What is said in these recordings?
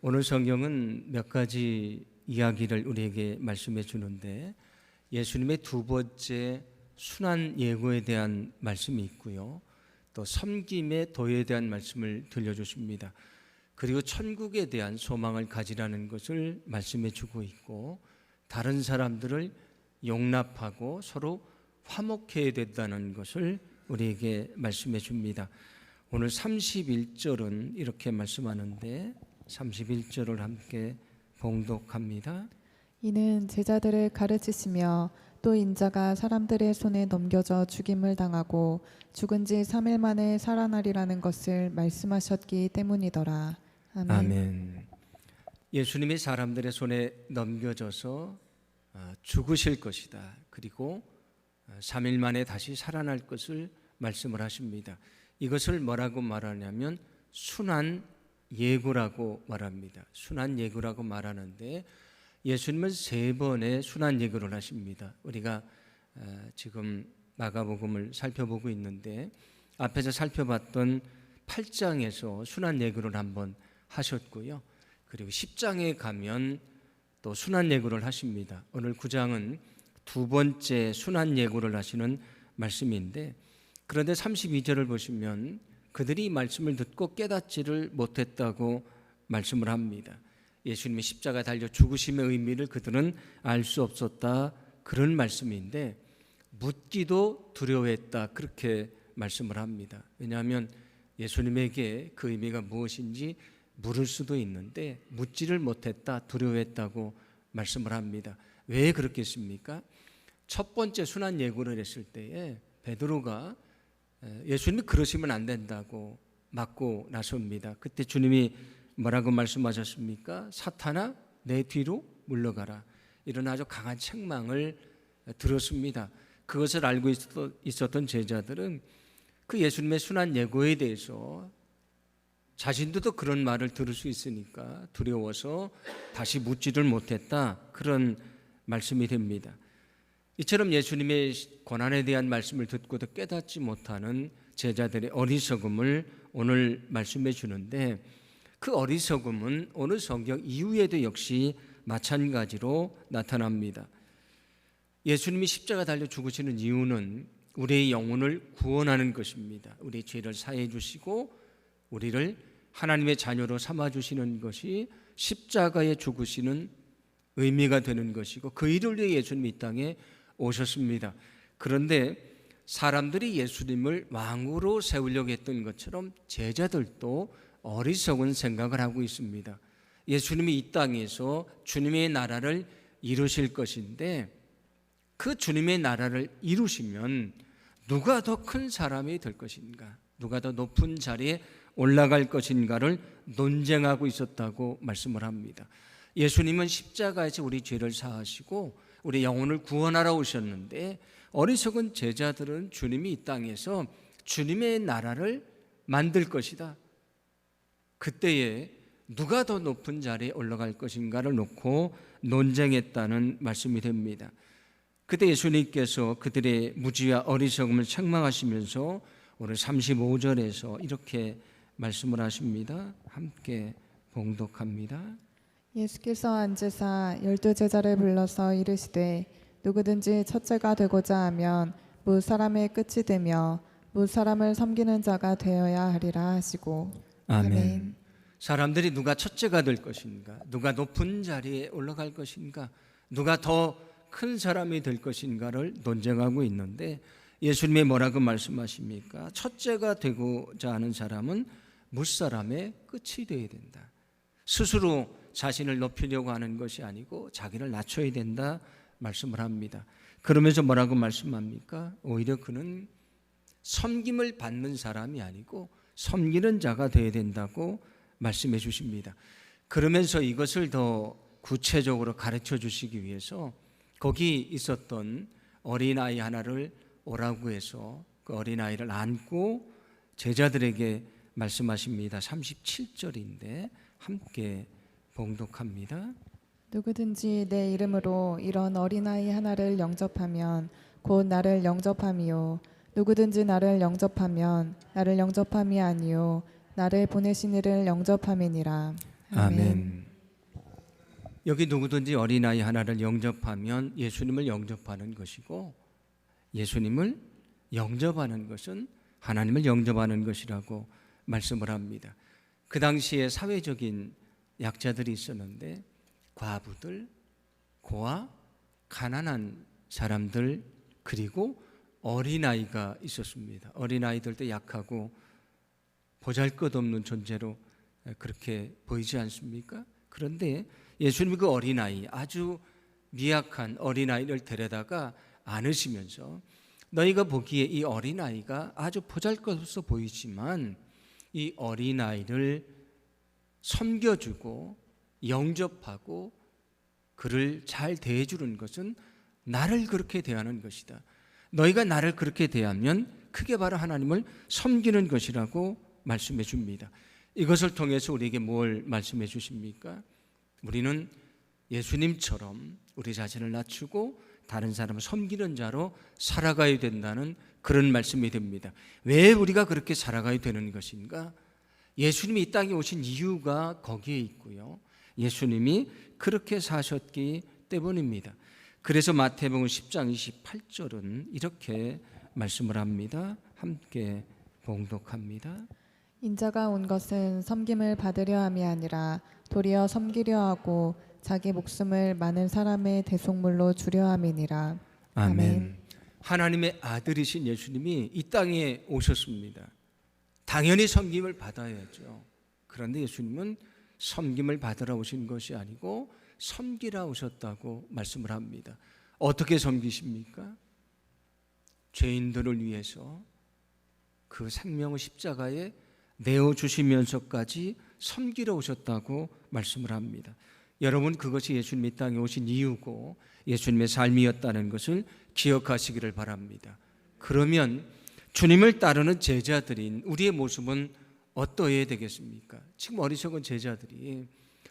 오늘 성경은 몇 가지 이야기를 우리에게 말씀해 주는데 예수님의 두 번째 순환 예고에 대한 말씀이 있고요. 또 섬김의 도에 대한 말씀을 들려주십니다. 그리고 천국에 대한 소망을 가지라는 것을 말씀해 주고 있고 다른 사람들을 용납하고 서로 화목해야 된다는 것을 우리에게 말씀해 줍니다. 오늘 31절은 이렇게 말씀하는데 31절을 함께 봉독합니다. 이는 제자들을 가르치시며 또 인자가 사람들의 손에 넘겨져 죽임을 당하고 죽은 지 3일 만에 살아나리라는 것을 말씀하셨기 때문이더라. 아멘. 아멘. 예수님이 사람들의 손에 넘겨져서 죽으실 것이다. 그리고 3일 만에 다시 살아날 것을 말씀을 하십니다. 이것을 뭐라고 말하냐면 순환 예고라고 말합니다. 순환 예고라고 말하는데 예수님은 3번의 순환 예고를 하십니다. 우리가 지금 마가복음을 살펴보고 있는데 앞에서 살펴봤던 8장에서 순환 예고를 한번 하셨고요. 그리고 10장에 가면 또 순환 예고를 하십니다. 오늘 9장은 두 번째 순환 예고를 하시는 말씀인데 그런데 32절을 보시면 그들이 이 말씀을 듣고 깨닫지를 못했다고 말씀을 합니다. 예수님의 십자가 달려 죽으심의 의미를 그들은 알 수 없었다 그런 말씀인데 묻기도 두려워했다 그렇게 말씀을 합니다. 왜냐하면 예수님에게 그 의미가 무엇인지 물을 수도 있는데 묻지를 못했다 두려워했다고 말씀을 합니다. 왜 그렇겠습니까? 첫 번째 순환 예고를 했을 때에 베드로가 예수님이 그러시면 안 된다고 맞고 나섭니다. 그때 주님이 뭐라고 말씀하셨습니까? 사탄아 내 뒤로 물러가라. 이런 아주 강한 책망을 들었습니다. 그것을 알고 있었던 제자들은 그 예수님의 순환 예고에 대해서 자신들도 그런 말을 들을 수 있으니까 두려워서 다시 묻지를 못했다 그런 말씀이 됩니다. 이처럼 예수님의 고난에 대한 말씀을 듣고도 깨닫지 못하는 제자들의 어리석음을 오늘 말씀해 주는데 그 어리석음은 오늘 성경 이후에도 역시 마찬가지로 나타납니다. 예수님이 십자가 달려 죽으시는 이유는 우리의 영혼을 구원하는 것입니다. 우리의 죄를 사해 주시고 우리를 하나님의 자녀로 삼아 주시는 것이 십자가에 죽으시는 의미가 되는 것이고 그 일을 위해 예수님이 이 땅에 오셨습니다. 그런데 사람들이 예수님을 왕으로 세우려고 했던 것처럼 제자들도 어리석은 생각을 하고 있습니다. 예수님이 이 땅에서 주님의 나라를 이루실 것인데 그 주님의 나라를 이루시면 누가 더 큰 사람이 될 것인가, 누가 더 높은 자리에 올라갈 것인가를 논쟁하고 있었다고 말씀을 합니다. 예수님은 십자가에서 우리 죄를 사하시고 우리 영혼을 구원하러 오셨는데 어리석은 제자들은 주님이 이 땅에서 주님의 나라를 만들 것이다. 그때에 누가 더 높은 자리에 올라갈 것인가를 놓고 논쟁했다는 말씀이 됩니다. 그때 예수님께서 그들의 무지와 어리석음을 책망하시면서 오늘 35절에서 이렇게 말씀을 하십니다. 함께 봉독합니다. 예수께서 앉으사 12제자를 불러서 이르시되 누구든지 첫째가 되고자 하면 무 사람의 끝이 되며 무 사람을 섬기는 자가 되어야 하리라 하시고 아멘. 사람들이 누가 첫째가 될 것인가, 누가 높은 자리에 올라갈 것인가, 누가 더 큰 사람이 될 것인가를 논쟁하고 있는데 예수님이 뭐라고 말씀하십니까? 첫째가 되고자 하는 사람은 무사람의 끝이 되어야 된다. 스스로 자신을 높이려고 하는 것이 아니고 자기를 낮춰야 된다 말씀을 합니다. 그러면서 뭐라고 말씀합니까? 오히려 그는 섬김을 받는 사람이 아니고 섬기는 자가 되어야 된다고 말씀해 주십니다. 그러면서 이것을 더 구체적으로 가르쳐 주시기 위해서 거기 있었던 어린아이 하나를 오라고 해서 그 어린아이를 안고 제자들에게 말씀하십니다. 37절인데 함께 봉독합니다. 누구든지 내 이름으로 이런 어린아이 하나를 영접하면 곧 나를 영접함이요 누구든지 나를 영접하면 나를 영접함이 아니요 나를 보내신 이를 영접함이니라. 아멘. 여기 누구든지 어린아이 하나를 영접하면 예수님을 영접하는 것이고, 예수님을 영접하는 것은 하나님을 영접하는 것이라고 말씀을 합니다. 그 당시에 사회적인 약자들이 있었는데 과부들, 고아, 가난한 사람들, 그리고 어린아이가 있었습니다. 어린아이들도 약하고 보잘것없는 존재로 그렇게 보이지 않습니까? 그런데 예수님이 그 어린아이, 아주 미약한 어린아이를 데려다가 안으시면서 너희가 보기에 이 어린아이가 아주 보잘것없어 보이지만 이 어린아이를 섬겨주고 영접하고 그를 잘 대해주는 것은 나를 그렇게 대하는 것이다. 너희가 나를 그렇게 대하면 그게 바로 하나님을 섬기는 것이라고 말씀해 줍니다. 이것을 통해서 우리에게 뭘 말씀해 주십니까? 우리는 예수님처럼 우리 자신을 낮추고 다른 사람을 섬기는 자로 살아가야 된다는 그런 말씀이 됩니다. 왜 우리가 그렇게 살아가야 되는 것인가? 예수님이 이 땅에 오신 이유가 거기에 있고요. 예수님이 그렇게 사셨기 때문입니다. 그래서 마태복음 10장 28절은 이렇게 말씀을 합니다. 함께 봉독합니다. 인자가 온 것은 섬김을 받으려 함이 아니라 도리어 섬기려 하고 자기 목숨을 많은 사람의 대속물로 주려 함이니라. 아멘. 하나님의 아들이신 예수님이 이 땅에 오셨습니다. 당연히 섬김을 받아야죠. 그런데 예수님은 섬김을 받으러 오신 것이 아니고 섬기라 오셨다고 말씀을 합니다. 어떻게 섬기십니까? 죄인들을 위해서 그 생명을 십자가에 내어주시면서까지 섬기러 오셨다고 말씀을 합니다. 여러분, 그것이 예수님이 이 땅에 오신 이유고 예수님의 삶이었다는 것을 기억하시기를 바랍니다. 그러면 주님을 따르는 제자들인 우리의 모습은 어떠해야 되겠습니까? 지금 어리석은 제자들이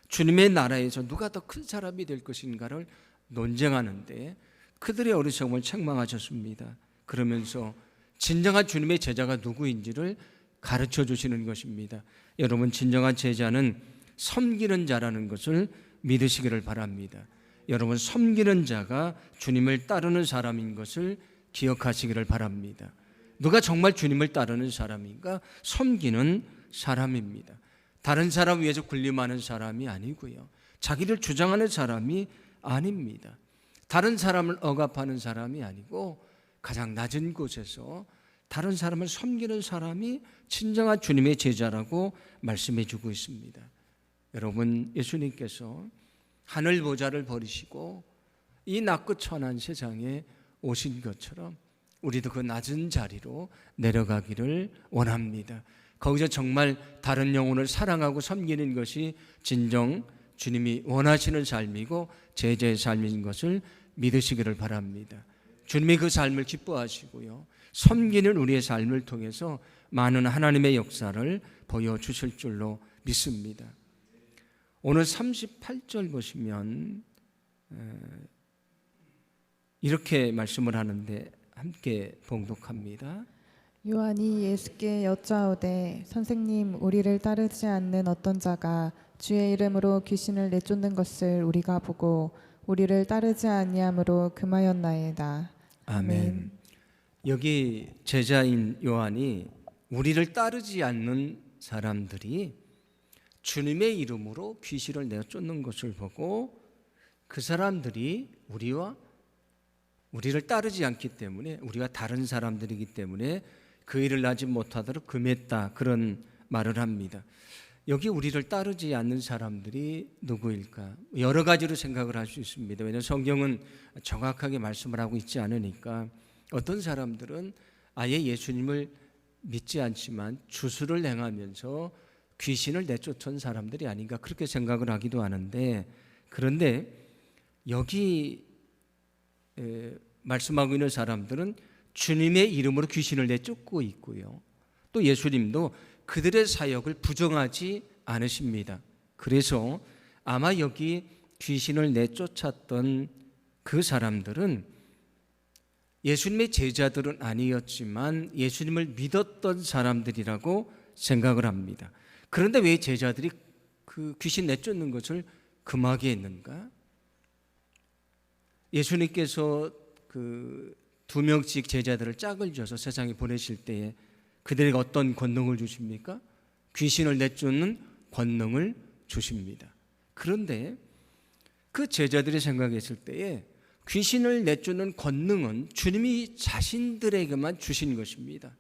주님의 나라에서 누가 더 큰 사람이 될 것인가를 논쟁하는데 그들의 어리석음을 책망하셨습니다. 그러면서 진정한 주님의 제자가 누구인지를 가르쳐 주시는 것입니다. 여러분, 진정한 제자는 섬기는 자라는 것을 믿으시기를 바랍니다. 여러분, 섬기는 자가 주님을 따르는 사람인 것을 기억하시기를 바랍니다. 누가 정말 주님을 따르는 사람인가? 섬기는 사람입니다. 다른 사람 위해서 군림하는 사람이 아니고요. 자기를 주장하는 사람이 아닙니다. 다른 사람을 억압하는 사람이 아니고 가장 낮은 곳에서 다른 사람을 섬기는 사람이 진정한 주님의 제자라고 말씀해 주고 있습니다. 여러분, 예수님께서 하늘 보좌를 버리시고 이 낮고 천한 세상에 오신 것처럼 우리도 그 낮은 자리로 내려가기를 원합니다. 거기서 정말 다른 영혼을 사랑하고 섬기는 것이 진정 주님이 원하시는 삶이고 제자의 삶인 것을 믿으시기를 바랍니다. 주님이 그 삶을 기뻐하시고요, 섬기는 우리의 삶을 통해서 많은 하나님의 역사를 보여주실 줄로 믿습니다. 오늘 38절 보시면 이렇게 말씀을 하는데 함께 봉독합니다. 요한이 예수께 여짜오되 선생님, 우리를 따르지 않는 어떤 자가 주의 이름으로 귀신을 내쫓는 것을 우리가 보고 우리를 따르지 아니함으로 금하였나이다. 아멘. 여기 제자인 요한이 우리를 따르지 않는 사람들이 주님의 이름으로 귀신을 내쫓는 것을 보고 그 사람들이 우리를 따르지 않기 때문에, 우리가 다른 사람들이기 때문에 그 일을 하지 못하도록 금했다, 그런 말을 합니다. 여기 우리를 따르지 않는 사람들이 누구일까? 여러 가지로 생각을 할 수 있습니다. 왜냐하면 성경은 정확하게 말씀을 하고 있지 않으니까. 어떤 사람들은 아예 예수님을 믿지 않지만 주술을 행하면서 귀신을 내쫓은 사람들이 아닌가, 그렇게 생각을 하기도 하는데, 그런데 여기 말씀하고 있는 사람들은 주님의 이름으로 귀신을 내쫓고 있고요, 또 예수님도 그들의 사역을 부정하지 않으십니다. 그래서 아마 여기 귀신을 내쫓았던 그 사람들은 예수님의 제자들은 아니었지만 예수님을 믿었던 사람들이라고 생각을 합니다. 그런데 왜 제자들이 그 귀신 내쫓는 것을 금하게 했는가? 예수님께서 그 2명씩 제자들을 짝을 져서 세상에 보내실 때에 그들에게 어떤 권능을 주십니까? 귀신을 내쫓는 권능을 주십니다. 그런데 그 제자들이 생각했을 때에 귀신을 내쫓는 권능은 주님이 자신들에게만 주신 것입니다.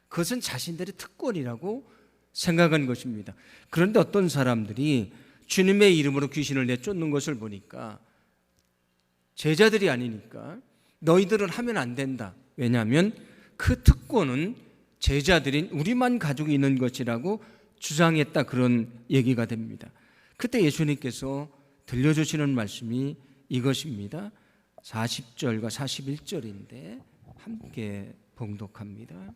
그것은 자신들의 특권이라고 생각한 것입니다. 그런데 어떤 사람들이 주님의 이름으로 귀신을 내쫓는 것을 보니까 제자들이 아니니까 너희들은 하면 안 된다. 왜냐하면 그 특권은 제자들인 우리만 가지고 있는 것이라고 주장했다, 그런 얘기가 됩니다. 그때 예수님께서 들려주시는 말씀이 이것입니다. 40절과 41절인데 함께 봉독합니다.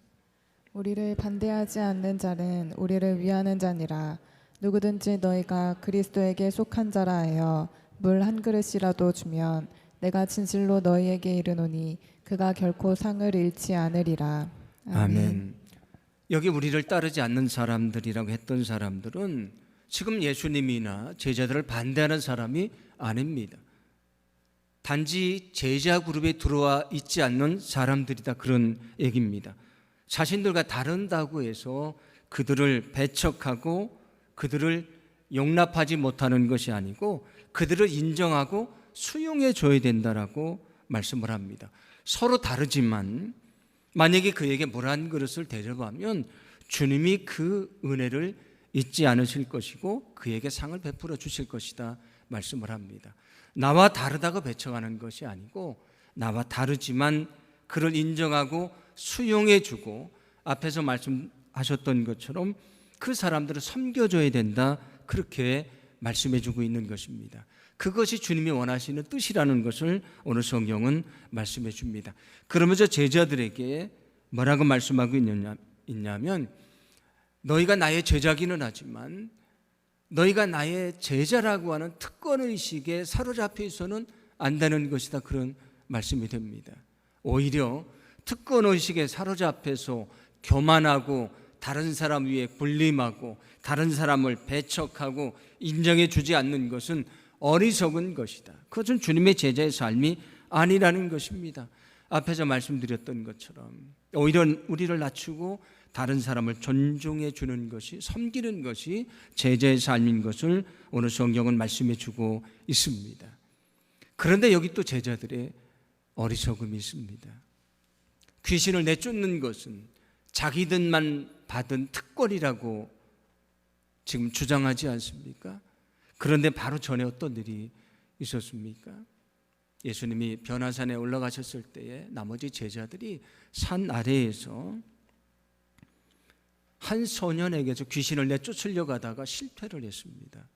우리를 반대하지 않는 자는 우리를 위하는 자니라. 누구든지 너희가 그리스도에게 속한 자라 하여 물 한 그릇이라도 주면 내가 진실로 너희에게 이르노니 그가 결코 상을 잃지 않으리라. 아멘. 여기 우리를 따르지 않는 사람들이라고 했던 사람들은 지금 예수님이나 제자들을 반대하는 사람이 아닙니다. 단지 제자 그룹에 들어와 있지 않는 사람들이다, 그런 얘기입니다. 자신들과 다른다고 해서 그들을 배척하고 그들을 용납하지 못하는 것이 아니고 그들을 인정하고 수용해 줘야 된다라고 말씀을 합니다. 서로 다르지만 만약에 그에게 물 한 그릇을 대접하면 주님이 그 은혜를 잊지 않으실 것이고 그에게 상을 베풀어 주실 것이다 말씀을 합니다. 나와 다르다고 배척하는 것이 아니고 나와 다르지만 그를 인정하고 수용해 주고 앞에서 말씀하셨던 것처럼 그 사람들을 섬겨줘야 된다, 그렇게 말씀해 주고 있는 것입니다. 그것이 주님이 원하시는 뜻이라는 것을 오늘 성경은 말씀해 줍니다. 그러면서 제자들에게 뭐라고 말씀하고 있냐면 너희가 나의 제자기는 하지만 너희가 나의 제자라고 하는 특권의식에 사로잡혀 있어서는 안 되는 것이다, 그런 말씀이 됩니다. 오히려 특권의식에 사로잡혀서 교만하고 다른 사람 위에 군림하고 다른 사람을 배척하고 인정해 주지 않는 것은 어리석은 것이다. 그것은 주님의 제자의 삶이 아니라는 것입니다. 앞에서 말씀드렸던 것처럼 오히려 우리를 낮추고 다른 사람을 존중해 주는 것이, 섬기는 것이 제자의 삶인 것을 오늘 성경은 말씀해 주고 있습니다. 그런데 여기 또 제자들의 어리석음이 있습니다. 귀신을 내쫓는 것은 자기들만 받은 특권이라고 지금 주장하지 않습니까? 그런데 바로 전에 어떤 일이 있었습니까? 예수님이 변화산에 올라가셨을 때에 나머지 제자들이 산 아래에서 한 소년에게서 귀신을 내쫓으려고 하다가 실패를 했습니다.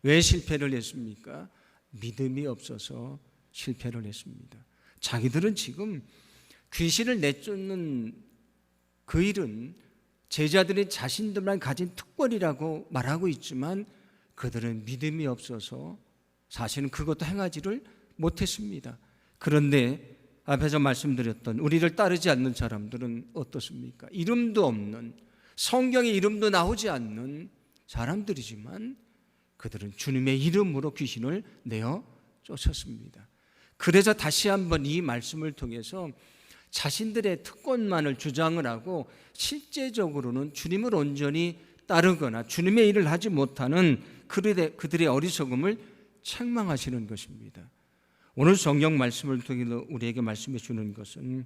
왜 실패를 했습니까? 믿음이 없어서 실패를 했습니다. 자기들은 지금 귀신을 내쫓는 그 일은 제자들이 자신들만 가진 특권이라고 말하고 있지만 그들은 믿음이 없어서 사실은 그것도 행하지를 못했습니다. 그런데 앞에서 말씀드렸던 우리를 따르지 않는 사람들은 어떻습니까? 이름도 없는, 성경에 이름도 나오지 않는 사람들이지만 그들은 주님의 이름으로 귀신을 내어 쫓았습니다. 그래서 다시 한번 이 말씀을 통해서 자신들의 특권만을 주장을 하고 실제적으로는 주님을 온전히 따르거나 주님의 일을 하지 못하는 그들의 어리석음을 책망하시는 것입니다. 오늘 성경 말씀을 통해 우리에게 말씀해 주는 것은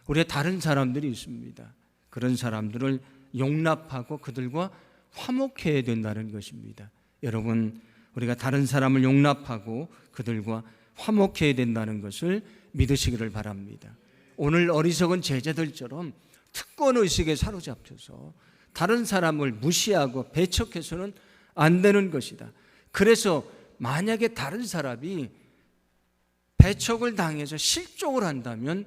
우리의 다른 사람들이 있습니다. 그런 사람들을 용납하고 그들과 화목해야 된다는 것입니다. 여러분, 우리가 다른 사람을 용납하고 그들과 화목해야 된다는 것을 믿으시기를 바랍니다. 오늘 어리석은 제자들처럼 특권의식에 사로잡혀서 다른 사람을 무시하고 배척해서는 안 되는 것이다. 그래서 만약에 다른 사람이 배척을 당해서 실족을 한다면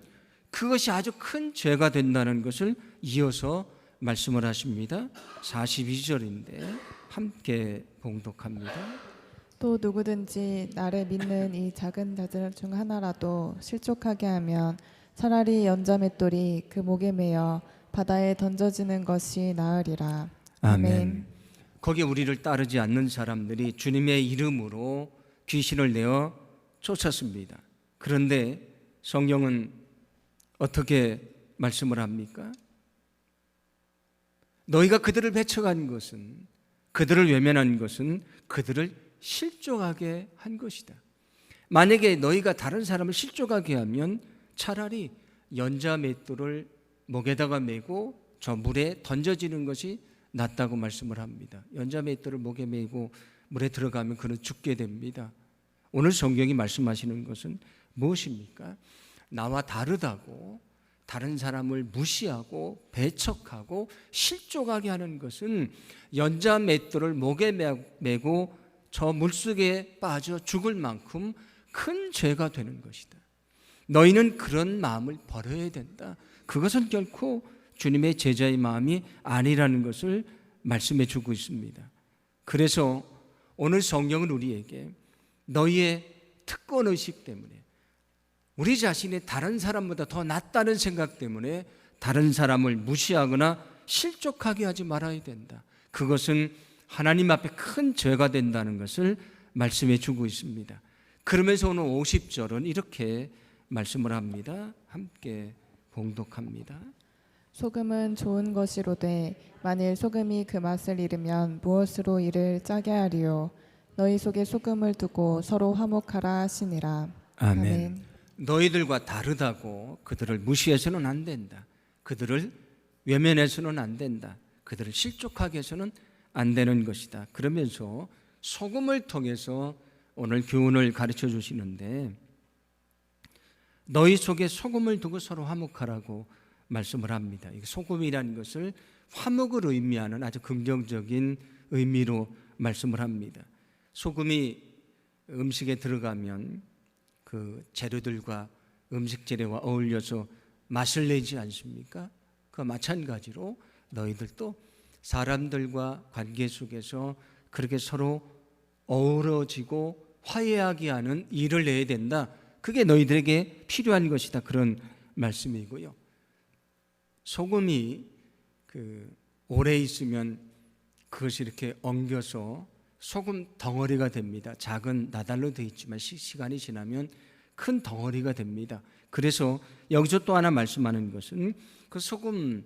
그것이 아주 큰 죄가 된다는 것을 이어서 말씀을 하십니다. 42절인데 함께 봉독합니다. 또 누구든지 나를 믿는 이 작은 자들 중 하나라도 실족하게 하면 차라리 연자맷돌이 그 목에 매어 바다에 던져지는 것이 나으리라. 아멘. 거기에 우리를 따르지 않는 사람들이 주님의 이름으로 귀신을 내어 쫓았습니다. 그런데 성경은 어떻게 말씀을 합니까? 너희가 그들을 배척한 것은, 그들을 외면한 것은 그들을 실족하게 한 것이다. 만약에 너희가 다른 사람을 실족하게 하면 차라리 연자 맷돌을 목에다가 메고 저 물에 던져지는 것이 낫다고 말씀을 합니다. 연자 맷돌을 목에 메고 물에 들어가면 그는 죽게 됩니다. 오늘 성경이 말씀하시는 것은 무엇입니까? 나와 다르다고 다른 사람을 무시하고 배척하고 실족하게 하는 것은 연자 맷돌을 목에 메고 저 물속에 빠져 죽을 만큼 큰 죄가 되는 것이다. 너희는 그런 마음을 버려야 된다. 그것은 결코 주님의 제자의 마음이 아니라는 것을 말씀해 주고 있습니다. 그래서 오늘 성경은 우리에게 너희의 특권의식 때문에, 우리 자신이 다른 사람보다 더 낫다는 생각 때문에 다른 사람을 무시하거나 실족하게 하지 말아야 된다. 그것은 하나님 앞에 큰 죄가 된다는 것을 말씀해 주고 있습니다. 그러면서 오늘 50절은 이렇게 말씀을 합니다. 함께 봉독합니다. 소금은 좋은 것이로되 만일 소금이 그 맛을 잃으면 무엇으로 이를 짜게 하리요. 너희 속에 소금을 두고 서로 화목하라 하시니라. 아멘. 너희들과 다르다고 그들을 무시해서는 안 된다. 그들을 외면해서는 안 된다. 그들을 실족하게 해서는 안 되는 것이다. 그러면서 소금을 통해서 오늘 교훈을 가르쳐 주시는데, 너희 속에 소금을 두고 서로 화목하라고 말씀을 합니다. 소금이라는 것을 화목을 의미하는 아주 긍정적인 의미로 말씀을 합니다. 소금이 음식에 들어가면 그 재료들과 음식 재료와 어울려서 맛을 내지 않습니까? 그 마찬가지로 너희들도 사람들과 관계 속에서 그렇게 서로 어우러지고 화해하게 하는 일을 내야 된다. 그게 너희들에게 필요한 것이다. 그런 말씀이고요. 소금이 오래 있으면 그것이 이렇게 엉겨서 소금 덩어리가 됩니다. 작은 나달로 되어 있지만 시간이 지나면 큰 덩어리가 됩니다. 그래서 여기서 또 하나 말씀하는 것은 그 소금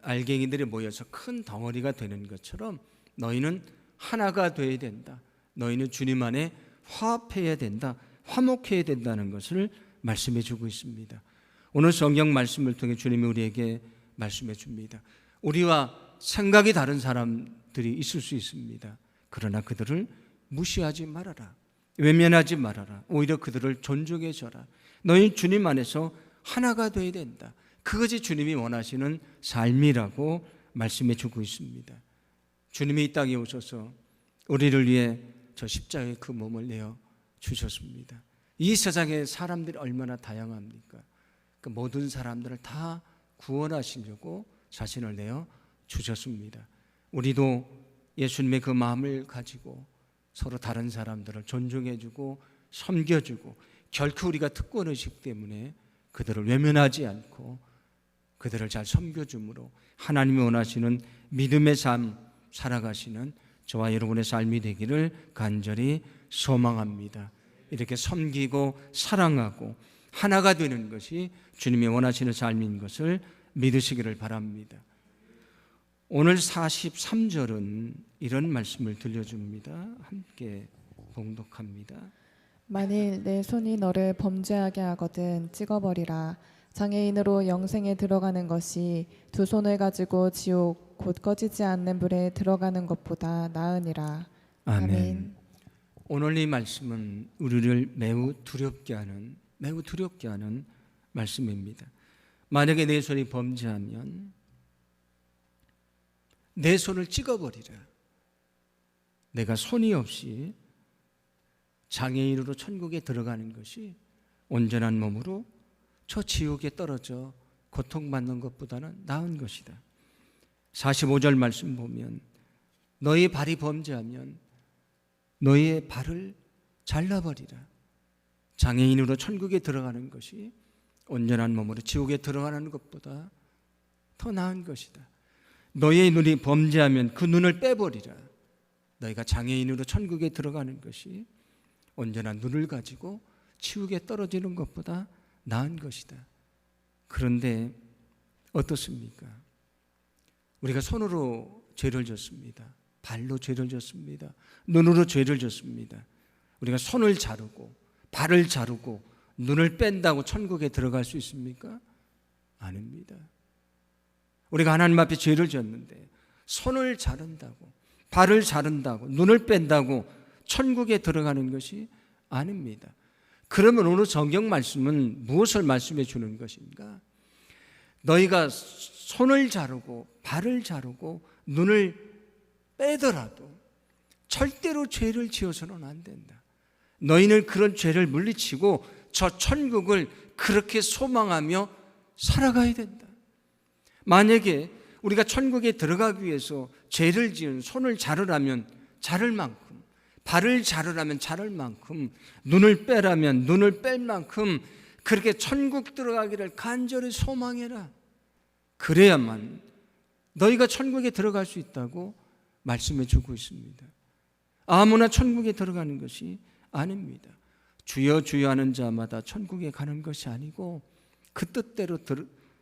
알갱이들이 모여서 큰 덩어리가 되는 것처럼 너희는 하나가 되어야 된다. 너희는 주님 안에 화합해야 된다. 화목해야 된다는 것을 말씀해 주고 있습니다. 오늘 성경 말씀을 통해 주님이 우리에게 말씀해 줍니다. 우리와 생각이 다른 사람들이 있을 수 있습니다. 그러나 그들을 무시하지 말아라. 외면하지 말아라. 오히려 그들을 존중해 줘라. 너희 주님 안에서 하나가 되어야 된다. 그것이 주님이 원하시는 삶이라고 말씀해 주고 있습니다. 주님이 이 땅에 오셔서 우리를 위해 저 십자가의 그 몸을 내어 주셨습니다. 이 세상에 사람들이 얼마나 다양합니까? 그 모든 사람들을 다 구원하시려고 자신을 내어 주셨습니다. 우리도 예수님의 그 마음을 가지고 서로 다른 사람들을 존중해주고 섬겨주고, 결코 우리가 특권의식 때문에 그들을 외면하지 않고 그들을 잘 섬겨줌으로 하나님이 원하시는 믿음의 삶 살아가시는 저와 여러분의 삶이 되기를 간절히 소망합니다. 이렇게 섬기고 사랑하고 하나가 되는 것이 주님이 원하시는 삶인 것을 믿으시기를 바랍니다. 오늘 43절은 이런 말씀을 들려줍니다. 함께 봉독합니다. 만일 내 손이 너를 범죄하게 하거든 찍어버리라. 장애인으로 영생에 들어가는 것이 두 손을 가지고 지옥 곧 꺼지지 않는 불에 들어가는 것보다 나으니라. 아멘. 오늘 이 말씀은 우리를 매우 두렵게 하는 말씀입니다. 만약에 내 손이 범죄하면 내 손을 찍어버리라. 내가 손이 없이 장애인으로 천국에 들어가는 것이 온전한 몸으로 저 지옥에 떨어져 고통받는 것보다는 나은 것이다. 45절 말씀 보면 너희 발이 범죄하면 너희의 발을 잘라버리라. 장애인으로 천국에 들어가는 것이 온전한 몸으로 지옥에 들어가는 것보다 더 나은 것이다. 너희의 눈이 범죄하면 그 눈을 빼버리라. 너희가 장애인으로 천국에 들어가는 것이 언제나 눈을 가지고 지옥에 떨어지는 것보다 나은 것이다. 그런데 어떻습니까? 우리가 손으로 죄를 졌습니다. 발로 죄를 졌습니다. 눈으로 죄를 졌습니다. 우리가 손을 자르고 발을 자르고 눈을 뺀다고 천국에 들어갈 수 있습니까? 아닙니다. 우리가 하나님 앞에 죄를 졌는데 손을 자른다고, 발을 자른다고, 눈을 뺀다고 천국에 들어가는 것이 아닙니다. 그러면 오늘 성경 말씀은 무엇을 말씀해 주는 것인가? 너희가 손을 자르고 발을 자르고 눈을 빼더라도 절대로 죄를 지어서는 안 된다. 너희는 그런 죄를 물리치고 저 천국을 그렇게 소망하며 살아가야 된다. 만약에 우리가 천국에 들어가기 위해서 죄를 지은 손을 자르라면 자를 만큼, 발을 자르라면 자를 만큼, 눈을 빼라면 눈을 뺄 만큼 그렇게 천국 들어가기를 간절히 소망해라. 그래야만 너희가 천국에 들어갈 수 있다고 말씀해 주고 있습니다. 아무나 천국에 들어가는 것이 아닙니다. 주여 주여 하는 자마다 천국에 가는 것이 아니고 그 뜻대로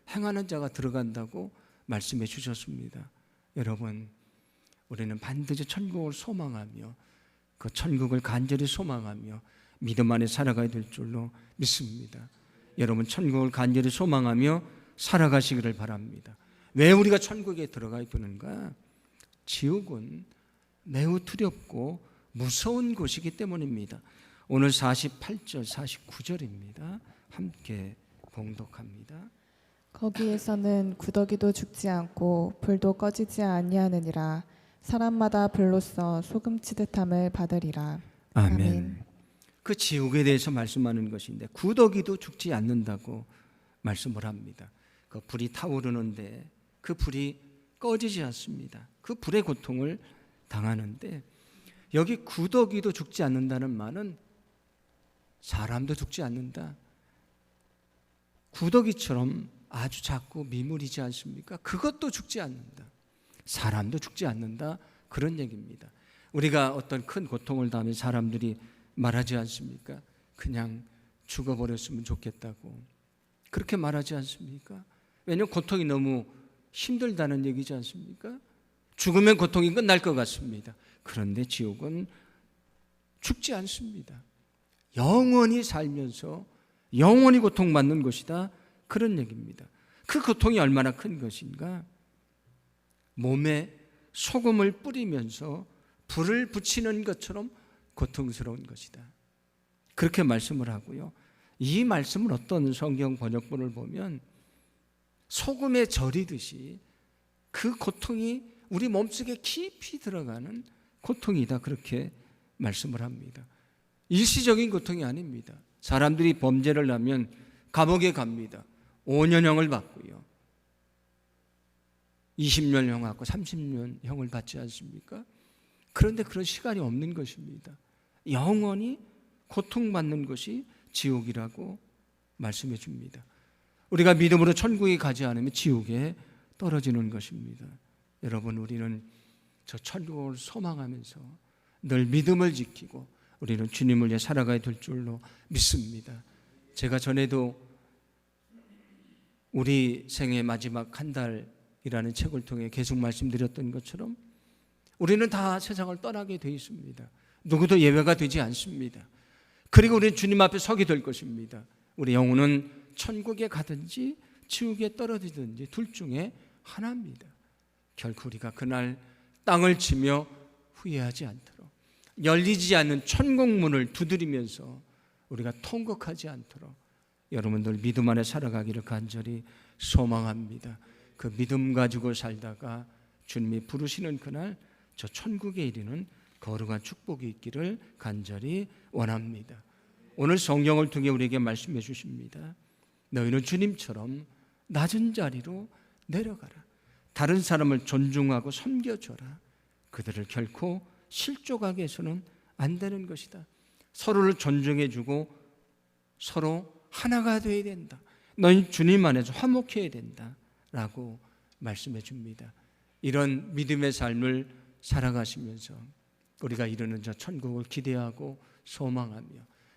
행하는 자가 들어간다고 말씀해 주셨습니다. 여러분, 우리는 반드시 천국을 소망하며 그 천국을 간절히 소망하며 믿음 안에 살아가야 될 줄로 믿습니다. 여러분, 천국을 간절히 소망하며 살아가시기를 바랍니다. 왜 우리가 천국에 들어가야 되는가? 지옥은 매우 두렵고 무서운 곳이기 때문입니다. 오늘 48절, 49절입니다. 함께 봉독합니다. 거기에서는 구더기도 죽지 않고 불도 꺼지지 아니하느니라. 사람마다 불로써 소금치듯함을 받으리라. 아멘. 그 지옥에 대해서 말씀하는 것인데 구더기도 죽지 않는다고 말씀을 합니다. 그 불이 타오르는데 그 불이 꺼지지 않습니다. 그 불의 고통을 당하는데 여기 구더기도 죽지 않는다는 말은 사람도 죽지 않는다. 구더기처럼 아주 작고 미물이지 않습니까? 그것도 죽지 않는다. 사람도 죽지 않는다. 그런 얘기입니다. 우리가 어떤 큰 고통을 당하면 사람들이 말하지 않습니까? 그냥 죽어버렸으면 좋겠다고. 그렇게 말하지 않습니까? 왜냐하면 고통이 너무 힘들다는 얘기지 않습니까? 죽으면 고통이 끝날 것 같습니다. 그런데 지옥은 죽지 않습니다. 영원히 살면서 영원히 고통받는 것이다. 그런 얘기입니다. 그 고통이 얼마나 큰 것인가? 몸에 소금을 뿌리면서 불을 붙이는 것처럼 고통스러운 것이다. 그렇게 말씀을 하고요. 이 말씀을 어떤 성경 번역본을 보면 소금에 절이듯이 그 고통이 우리 몸속에 깊이 들어가는 고통이다. 그렇게 말씀을 합니다. 일시적인 고통이 아닙니다. 사람들이 범죄를 하면 감옥에 갑니다. 5년형을 받고요. 20년형하고 30년형을 받지 않습니까? 그런데 그런 시간이 없는 것입니다. 영원히 고통받는 것이 지옥이라고 말씀해 줍니다. 우리가 믿음으로 천국에 가지 않으면 지옥에 떨어지는 것입니다. 여러분, 우리는 저 천국을 소망하면서 늘 믿음을 지키고 우리는 주님을 위해 살아가야 될 줄로 믿습니다. 제가 전에도 우리 생의 마지막 한 달이라는 책을 통해 계속 말씀드렸던 것처럼 우리는 다 세상을 떠나게 되어 있습니다. 누구도 예외가 되지 않습니다. 그리고 우리는 주님 앞에 서게 될 것입니다. 우리 영혼은 천국에 가든지 지옥에 떨어지든지 둘 중에 하나입니다. 결코 우리가 그날 땅을 치며 후회하지 않도록, 열리지 않는 천국문을 두드리면서 우리가 통곡하지 않도록 여러분들 믿음 안에 살아가기를 간절히 소망합니다. 그 믿음 가지고 살다가 주님이 부르시는 그날 저 천국에 이르는 거룩한 축복이 있기를 간절히 원합니다. 오늘 성경을 통해 우리에게 말씀해 주십니다. 너희는 주님처럼 낮은 자리로 내려가라. 다른 사람을 존중하고 섬겨줘라. 그들을 결코 실족하게 해서는 안 되는 것이다. 서로를 존중해주고 서로 하나가 되어야 된다. 너희 주님 안에서 화목해야 된다 라고 말씀해 줍니다. 이런 믿음의 삶을 살아가시면서 우리가 이루는 저 천국을 기대하고 소망하며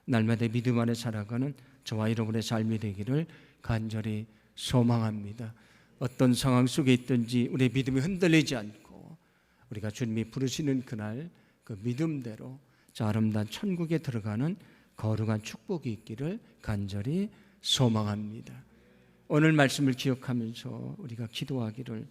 날마다 믿음 안에 살아가는 저와 여러분의 삶이 되기를 간절히 소망합니다. 어떤 상황 속에 있든지 우리의 믿음이 흔들리지 않고 우리가 주님이 부르시는 그날 그 믿음대로 저 아름다운 천국에 들어가는 거룩한 축복이 있기를 간절히 소망합니다. 오늘 말씀을 기억하면서 우리가 기도하기를